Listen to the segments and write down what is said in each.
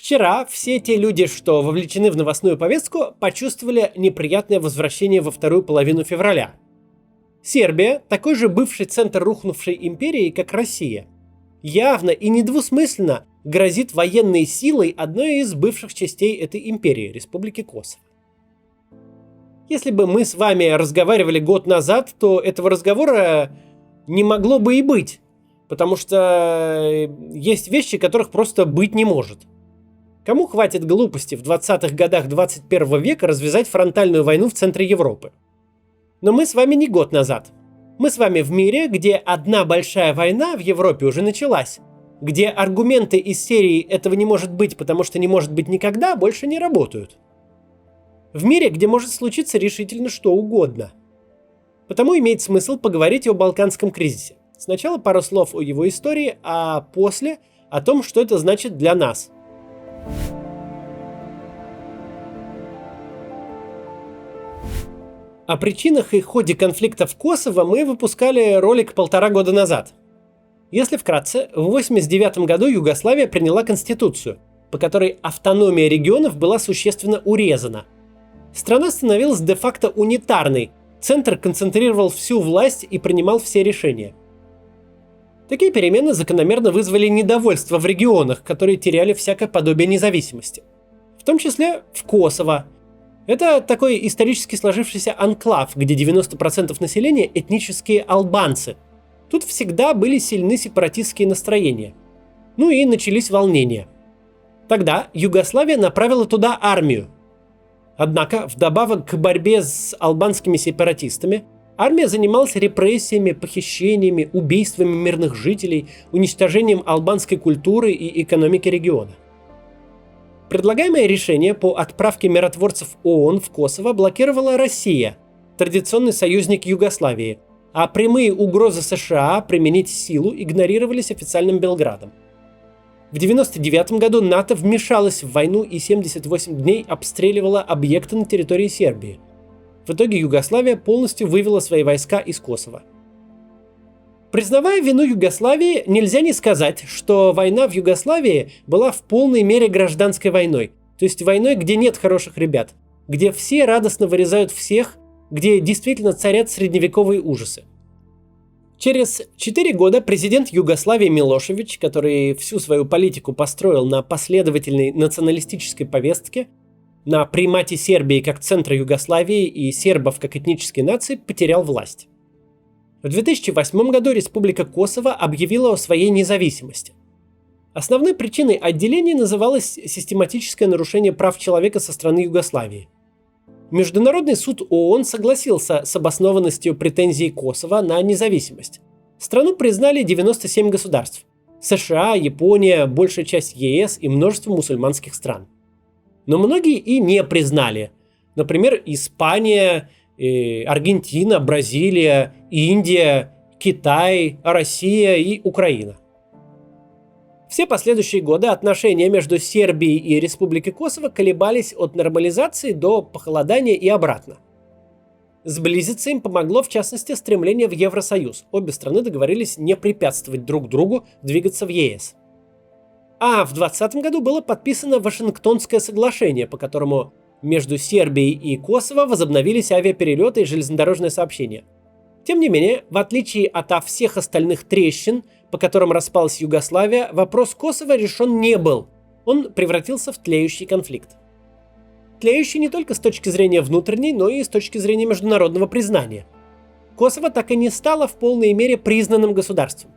Вчера все те люди, что вовлечены в новостную повестку, почувствовали неприятное возвращение во вторую половину февраля. Сербия – такой же бывший центр рухнувшей империи, как Россия. Явно и недвусмысленно грозит военной силой одной из бывших частей этой империи – Республики Косово. Если бы мы с вами разговаривали год назад, то этого разговора не могло бы и быть, потому что есть вещи, которых просто быть не может. Кому хватит глупости в 20-х годах 21 века развязать фронтальную войну в центре Европы? Но мы с вами не год назад. Мы с вами в мире, где одна большая война в Европе уже началась, где аргументы из серии «этого не может быть, потому что не может быть никогда» больше не работают. В мире, где может случиться решительно что угодно. Потому имеет смысл поговорить о Балканском кризисе. Сначала пару слов о его истории, а после о том, что это значит для нас. О причинах и ходе конфликта в Косово мы выпускали ролик 1,5 года назад. Если вкратце, в 1989 году Югославия приняла конституцию, по которой автономия регионов была существенно урезана. Страна становилась де-факто унитарной, центр концентрировал всю власть и принимал все решения. Такие перемены закономерно вызвали недовольство в регионах, которые теряли всякое подобие независимости. В том числе в Косово. Это такой исторически сложившийся анклав, где 90% населения этнические албанцы. Тут всегда были сильны сепаратистские настроения. Ну и начались волнения. Тогда Югославия направила туда армию. Однако, вдобавок к борьбе с албанскими сепаратистами, армия занималась репрессиями, похищениями, убийствами мирных жителей, уничтожением албанской культуры и экономики региона. Предлагаемое решение по отправке миротворцев ООН в Косово блокировала Россия, традиционный союзник Югославии, а прямые угрозы США применить силу игнорировались официальным Белградом. В 1999 году НАТО вмешалось в войну и 78 дней обстреливало объекты на территории Сербии. В итоге Югославия полностью вывела свои войска из Косово. Признавая вину Югославии, нельзя не сказать, что война в Югославии была в полной мере гражданской войной, то есть войной, где нет хороших ребят, где все радостно вырезают всех, где действительно царят средневековые ужасы. Через 4 года президент Югославии Милошевич, который всю свою политику построил на последовательной националистической повестке, на примате Сербии как центра Югославии и сербов как этнической нации, потерял власть. В 2008 году Республика Косово объявила о своей независимости. Основной причиной отделения называлось систематическое нарушение прав человека со стороны Югославии. Международный суд ООН согласился с обоснованностью претензий Косово на независимость. Страну признали 97 государств – США, Япония, большая часть ЕС и множество мусульманских стран. Но многие и не признали. Например, Испания, Аргентина, Бразилия, Индия, Китай, Россия и Украина. Все последующие годы отношения между Сербией и Республикой Косово колебались от нормализации до похолодания и обратно. Сблизиться им помогло, в частности, стремление в Евросоюз. Обе страны договорились не препятствовать друг другу двигаться в ЕС. А в 2020 году было подписано Вашингтонское соглашение, по которому между Сербией и Косово возобновились авиаперелеты и железнодорожное сообщение. Тем не менее, в отличие от всех остальных трещин, по которым распалась Югославия, вопрос Косово решен не был. Он превратился в тлеющий конфликт. Тлеющий не только с точки зрения внутренней, но и с точки зрения международного признания. Косово так и не стало в полной мере признанным государством.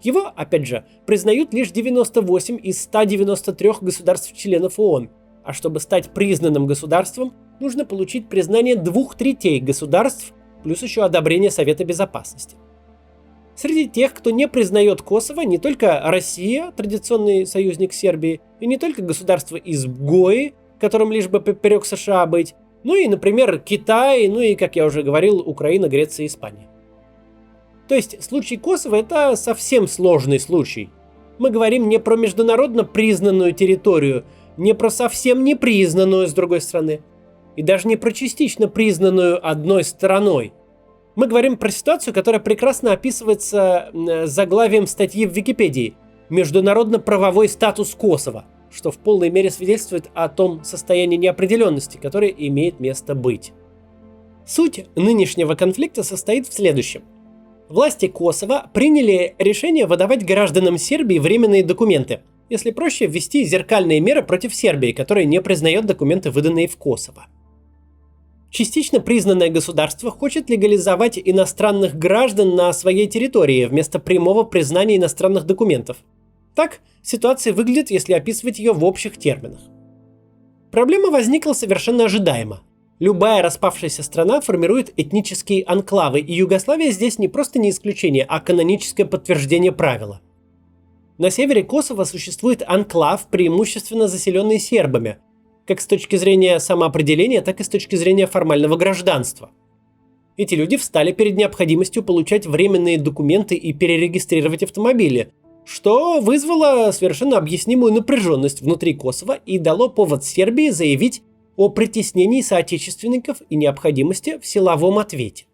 Его, опять же, признают лишь 98 из 193 государств-членов ООН, а чтобы стать признанным государством, нужно получить признание 2/3 государств, плюс еще одобрение Совета Безопасности. Среди тех, кто не признает Косово, не только Россия, традиционный союзник Сербии, и не только государства-изгои, которым лишь бы поперек США быть, но и, например, Китай, ну и, как я уже говорил, Украина, Греция и Испания. То есть случай Косово – это совсем сложный случай. Мы говорим не про международно признанную территорию, не про совсем непризнанную с другой стороны, и даже не про частично признанную одной стороной. Мы говорим про ситуацию, которая прекрасно описывается заглавием статьи в Википедии «Международно-правовой статус Косово». что в полной мере свидетельствует о том состоянии неопределенности, которое имеет место быть. Суть нынешнего конфликта состоит в следующем. Власти Косово приняли решение выдавать гражданам Сербии временные документы, если проще, ввести зеркальные меры против Сербии, которая не признает документы, выданные в Косово. Частично признанное государство хочет легализовать иностранных граждан на своей территории вместо прямого признания иностранных документов. Так ситуация выглядит, если описывать ее в общих терминах. Проблема возникла совершенно ожидаемо. Любая распавшаяся страна формирует этнические анклавы, и Югославия здесь не просто не исключение, а каноническое подтверждение правила. На севере Косово существует анклав, преимущественно заселенный сербами, как с точки зрения самоопределения, так и с точки зрения формального гражданства. Эти люди встали перед необходимостью получать временные документы и перерегистрировать автомобили, что вызвало совершенно объяснимую напряженность внутри Косово и дало повод Сербии заявить о притеснении соотечественников и необходимости в силовом ответе.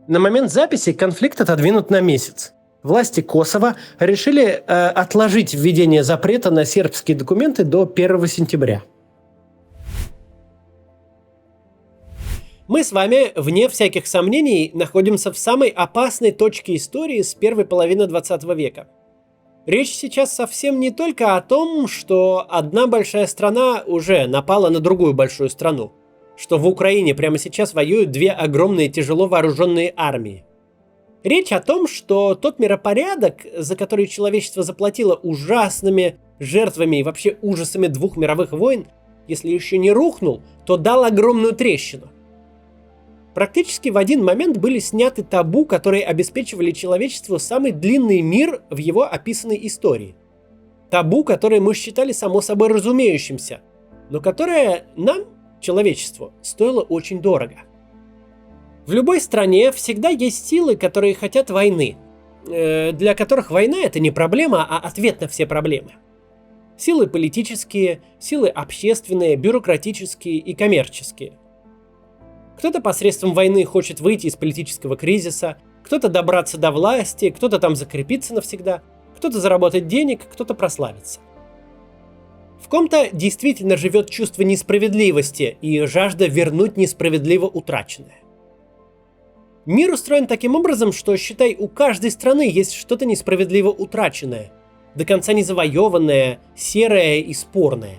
На момент записи конфликт отодвинут на месяц. Власти Косово решили отложить введение запрета на сербские документы до 1 сентября. Мы с вами, вне всяких сомнений, находимся в самой опасной точке истории с первой половины 20 века. Речь сейчас совсем не только о том, что одна большая страна уже напала на другую большую страну, что в Украине прямо сейчас воюют две огромные тяжело вооруженные армии. Речь о том, что тот миропорядок, за который человечество заплатило ужасными жертвами и вообще ужасами 2 мировых войн, если еще не рухнул, то дал огромную трещину. Практически в один момент были сняты табу, которые обеспечивали человечеству самый длинный мир в его описанной истории. Табу, которое мы считали само собой разумеющимся, но которое нам, человечеству, стоило очень дорого. В любой стране всегда есть силы, которые хотят войны, для которых война – это не проблема, а ответ на все проблемы. Силы политические, силы общественные, бюрократические и коммерческие. Кто-то посредством войны хочет выйти из политического кризиса, кто-то добраться до власти, кто-то там закрепиться навсегда, кто-то заработать денег, кто-то прославиться. В ком-то действительно живет чувство несправедливости и жажда вернуть несправедливо утраченное. Мир устроен таким образом, что, считай, у каждой страны есть что-то несправедливо утраченное, до конца не завоеванное, серое и спорное.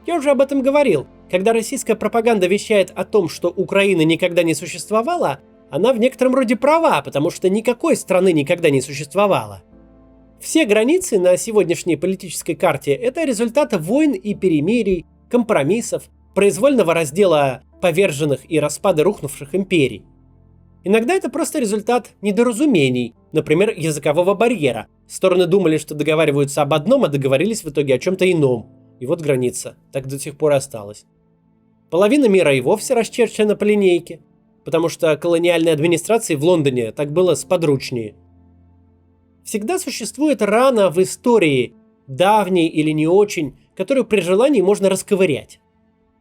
Я уже об этом говорил. Когда российская пропаганда вещает о том, что Украина никогда не существовала, она в некотором роде права, потому что никакой страны никогда не существовало. Все границы на сегодняшней политической карте – это результат войн и перемирий, компромиссов, произвольного раздела поверженных и распада рухнувших империй. Иногда это просто результат недоразумений, например, языкового барьера. Стороны думали, что договариваются об одном, а договорились в итоге о чем-то ином. И вот граница, так до сих пор и осталась. Половина мира и вовсе расчерчена по линейке, потому что колониальной администрации в Лондоне так было сподручнее. Всегда существует рана в истории, давней или не очень, которую при желании можно расковырять.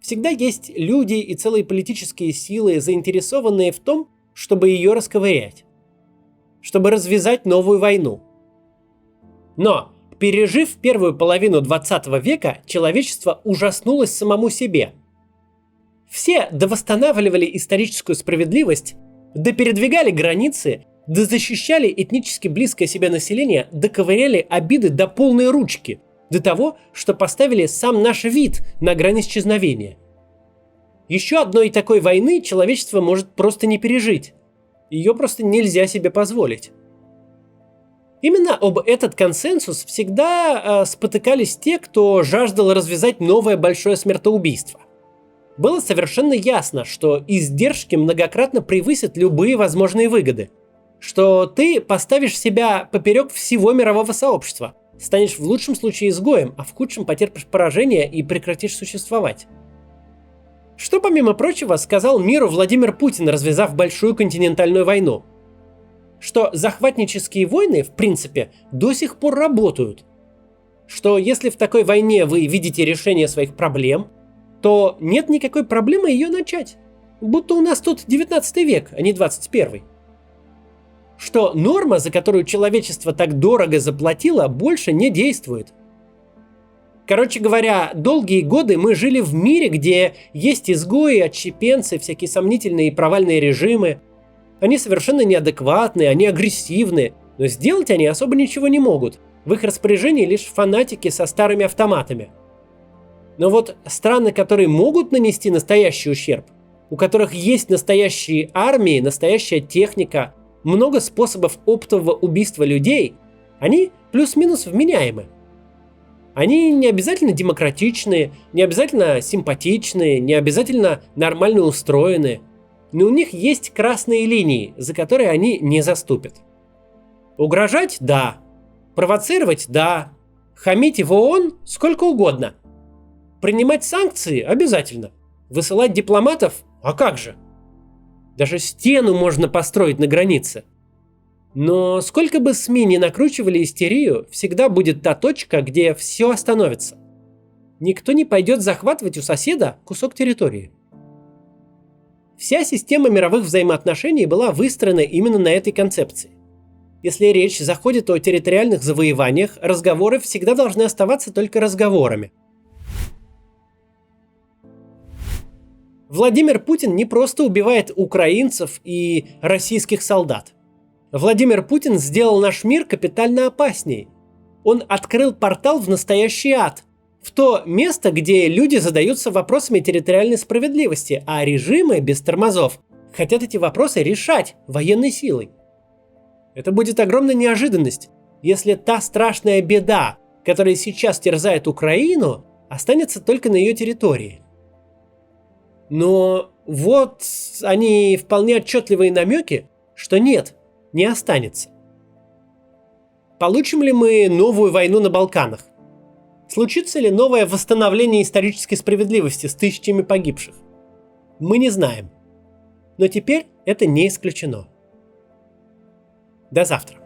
Всегда есть люди и целые политические силы, заинтересованные в том, чтобы ее расковырять, чтобы развязать новую войну. Но, пережив первую половину 20 века, человечество ужаснулось самому себе. Все довосстанавливали историческую справедливость, допередвигали границы, дозащищали этнически близкое себе население, доковыряли обиды до полной ручки, до того, что поставили сам наш вид на грань исчезновения. Еще одной такой войны человечество может просто не пережить. Ее просто нельзя себе позволить. Именно об этот консенсус всегда спотыкались те, кто жаждал развязать новое большое смертоубийство. Было совершенно ясно, что издержки многократно превысят любые возможные выгоды, что ты поставишь себя поперек всего мирового сообщества, станешь в лучшем случае изгоем, а в худшем потерпишь поражение и прекратишь существовать. Что, помимо прочего, сказал миру Владимир Путин, развязав большую континентальную войну? Что захватнические войны, в принципе, до сих пор работают. Что если в такой войне вы видите решение своих проблем, то нет никакой проблемы ее начать. Будто у нас тут 19 век, а не 21. Что норма, за которую человечество так дорого заплатило, больше не действует. Короче говоря, долгие годы мы жили в мире, где есть изгои, отщепенцы, всякие сомнительные и провальные режимы. Они совершенно неадекватные, они агрессивны, но сделать они особо ничего не могут. В их распоряжении лишь фанатики со старыми автоматами. Но вот страны, которые могут нанести настоящий ущерб, у которых есть настоящие армии, настоящая техника, много способов оптового убийства людей, они плюс-минус вменяемы. Они не обязательно демократичные, не обязательно симпатичные, не обязательно нормально устроены, но у них есть красные линии, за которые они не заступят. Угрожать – да. Провоцировать – да. Хамить в ООН – сколько угодно. Принимать санкции – обязательно. Высылать дипломатов – а как же? Даже стену можно построить на границе. Но сколько бы СМИ ни накручивали истерию, всегда будет та точка, где все остановится. Никто не пойдет захватывать у соседа кусок территории. Вся система мировых взаимоотношений была выстроена именно на этой концепции. Если речь заходит о территориальных завоеваниях, разговоры всегда должны оставаться только разговорами. Владимир Путин не просто убивает украинцев и российских солдат. Владимир Путин сделал наш мир капитально опасней. Он открыл портал в настоящий ад, в то место, где люди задаются вопросами территориальной справедливости, а режимы без тормозов хотят эти вопросы решать военной силой. Это будет огромная неожиданность, если та страшная беда, которая сейчас терзает Украину, останется только на ее территории. Но вот они вполне отчетливые намеки, что нет, не останется. Получим ли мы новую войну на Балканах? Случится ли новое восстановление исторической справедливости с тысячами погибших? Мы не знаем. Но теперь это не исключено. До завтра.